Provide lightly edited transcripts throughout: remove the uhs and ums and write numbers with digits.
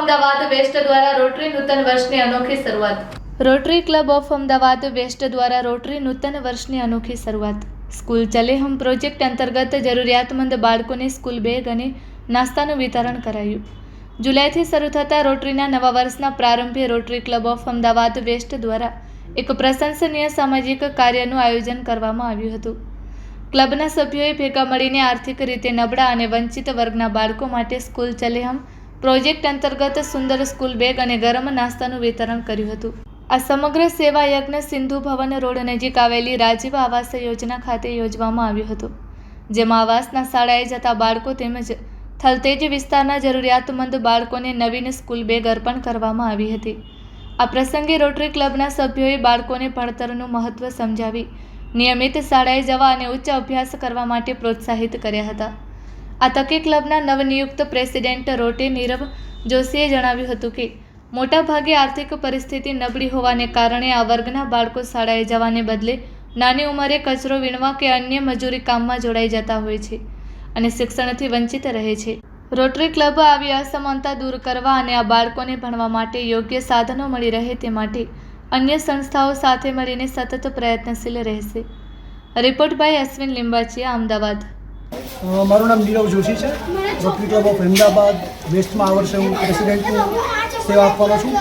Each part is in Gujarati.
અમદાવાદ વેસ્ટ દ્વારા રોટરી નૂતન વર્ષની અનોખી શરૂઆત। Rotary club of Ahmedabad west દ્વારા રોટરી નૂતન વર્ષની અનોખી શરૂઆત। સ્કૂલ ચલે હમ પ્રોજેક્ટ અંતર્ગત જરૂરિયાતમંદ બાળકોને સ્કૂલ બેગ અને નાસ્તાનું વિતરણ કરાયું। જુલાઈથી શરૂ થતા રોટરીના નવા વર્ષના પ્રારંભે Rotary club of Ahmedabad west દ્વારા એક પ્રશંસનીય સામાજિક કાર્યનું આયોજન કરવામાં આવ્યું હતું। ક્લબના સભ્યોએ ભેગા મળીને આર્થિક રીતે નબળા અને વંચિત વર્ગના બાળકો માટે સ્કૂલ ચલે હમ પ્રોજેક્ટ અંતર્ગત સુંદર સ્કૂલ બેગ અને ગરમ નાસ્તાનું વિતરણ કર્યું હતું। આ સમગ્ર સેવા યજ્ઞ સિંધુ ભવન રોડ નજીક આવેલી રાજીવ આવાસ યોજના ખાતે યોજવામાં આવ્યો હતો, જેમાં આવાસના શાળાએ જતા બાળકો તેમજ થલતેજ વિસ્તારના જરૂરિયાતમંદ બાળકોને નવીન સ્કૂલ બેગ અર્પણ કરવામાં આવી હતી। આ પ્રસંગે રોટરી ક્લબના સભ્યોએ બાળકોને ભણતરનું મહત્વ સમજાવી નિયમિત શાળાએ જવા અને ઉચ્ચ અભ્યાસ કરવા માટે પ્રોત્સાહિત કર્યા હતા। આ તકે ક્લબના નવનિયુક્ત પ્રેસિડેન્ટ રોટે નીરવ જોશીએ જણાવ્યું હતું કે મોટાભાગે આર્થિક પરિસ્થિતિ નબળી હોવાને કારણે આ વર્ગના બાળકો શાળાએ જવાને બદલે નાની ઉંમરે કચરો વીણવા કે અન્ય મજૂરી કામમાં જોડાઈ જતા હોય છે અને શિક્ષણથી વંચિત રહે છે। રોટરી ક્લબ આવી અસમાનતા દૂર કરવા અને આ બાળકોને ભણવા માટે યોગ્ય સાધનો મળી રહે તે માટે અન્ય સંસ્થાઓ સાથે મળીને સતત પ્રયત્નશીલ રહેશે। Report by Ashwin Limbachiya, Ahmedabad. મારું નામ નીરવ જોશી છે। રોટરી ક્લબ ઓફ અમદાવાદ વેસ્ટમાં આ વર્ષે હું પ્રેસિડેન્ટની સેવા આપવાનો છું।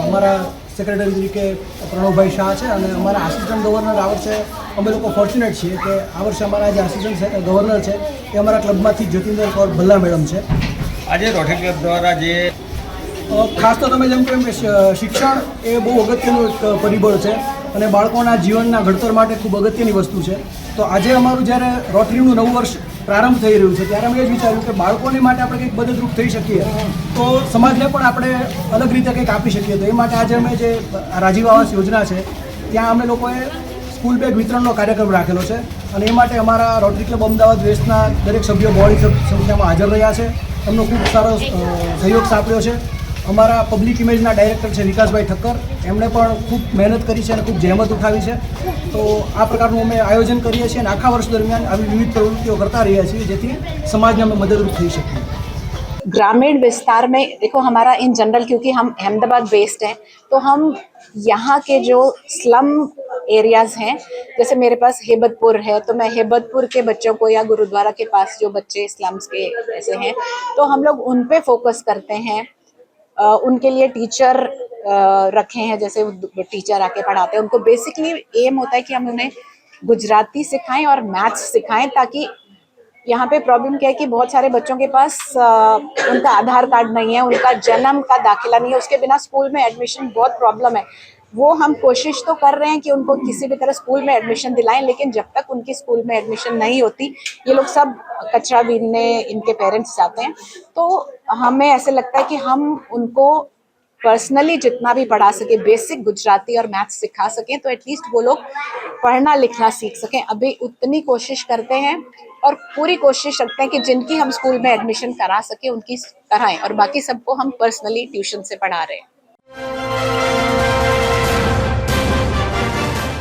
અમારા સેક્રેટરી તરીકે પ્રણવભાઈ શાહ છે અને અમારા આસિસ્ટન્ટ ગવર્નર આ વર્ષે અમે લોકો ફોર્ચ્યુનેટ છીએ કે આ વર્ષે અમારા જે આસિસ્ટન્ટ ગવર્નર છે એ અમારા ક્લબમાંથી જ્યોતિન્દર કૌર ભલ્લા મેડમ છે। આજે રોટરી ક્લબ દ્વારા જે ખાસ તો તમે જેમ કે શિક્ષણ એ બહુ અગત્યનું એક પરિબળ છે અને બાળકોના જીવનના ઘડતર માટે ખૂબ અગત્યની વસ્તુ છે। તો આજે અમારું જ્યારે રોટરીનું નવું વર્ષ પ્રારંભ થઈ રહ્યું છે ત્યારે અમે એ જ વિચાર્યું કે બાળકોને માટે આપણે કંઈક મદદરૂપ થઈ શકીએ તો સમાજને પણ આપણે અલગ રીતે કંઈક આપી શકીએ। તો એ માટે આજે અમે જે રાજીવ આવાસ યોજના છે ત્યાં અમે લોકોએ સ્કૂલ બેગ વિતરણનો કાર્યક્રમ રાખેલો છે અને એ માટે અમારા રોટરી ક્લબ અમદાવાદ વેસ્ટના દરેક સભ્યો બહોળી સંખ્યામાં હાજર રહ્યા છે। એમનો ખૂબ સારો સહયોગ સાંપડ્યો છે। અમારા પબ્લિક ઇમેજના ડાયરેક્ટર છે વિકાસભાઈ ઠક્કર, એમણે પણ ખૂબ મહેનત કરી છે અને ખૂબ જહેમત ઉઠાવી છે। તો આ પ્રકારનું અમે આયોજન કરીએ છીએ અને આખા વર્ષ દરમિયાન આવી વિવિધ પ્રવૃત્તિઓ करता रहिए છીએ જેથી समाज में मददरूप થઈ શકીએ। ग्रामीण विस्तार में देखो हमारा इन जनरल, क्योंकि हम अहमदाबाद बेस्ड हैं, तो हम यहाँ के जो स्लम एरियाज हैं, जैसे मेरे पास हेबतपुर है तो मैं हेबतपुर के बच्चों को या गुरुद्वारा के पास जो बच्चे स्लम्स के ऐसे हैं तो हम लोग उन पे फोकस करते हैं। उनके लिए टीचर रखे हैं, जैसे टीचर आके पढ़ाते हैं। उनको बेसिकली एम होता है कि हम उन्हें गुजराती सिखाएं और मैथ्स सिखाएं, ताकि यहाँ पे प्रॉब्लम क्या है कि बहुत सारे बच्चों के पास उनका आधार कार्ड नहीं है, उनका जन्म का दाखिला नहीं है, उसके बिना स्कूल में एडमिशन बहुत प्रॉब्लम है। वो हम कोशिश तो कर रहे हैं कि उनको किसी भी तरह स्कूल में एडमिशन दिलाएं, लेकिन जब तक उनकी स्कूल में एडमिशन नहीं होती ये लोग सब कचरा बीनने इनके पेरेंट्स जाते हैं। तो हमें ऐसे लगता है कि हम उनको पर्सनली जितना भी पढ़ा सके, बेसिक गुजराती और मैथ्स सिखा सकें तो एटलीस्ट वो लोग पढ़ना लिखना सीख सकें। अभी उतनी कोशिश करते हैं और पूरी कोशिश रखते हैं कि जिनकी हम स्कूल में एडमिशन करा सके उनकी कराएं, और बाकी सबको हम पर्सनली ट्यूशन से पढ़ा रहे हैं।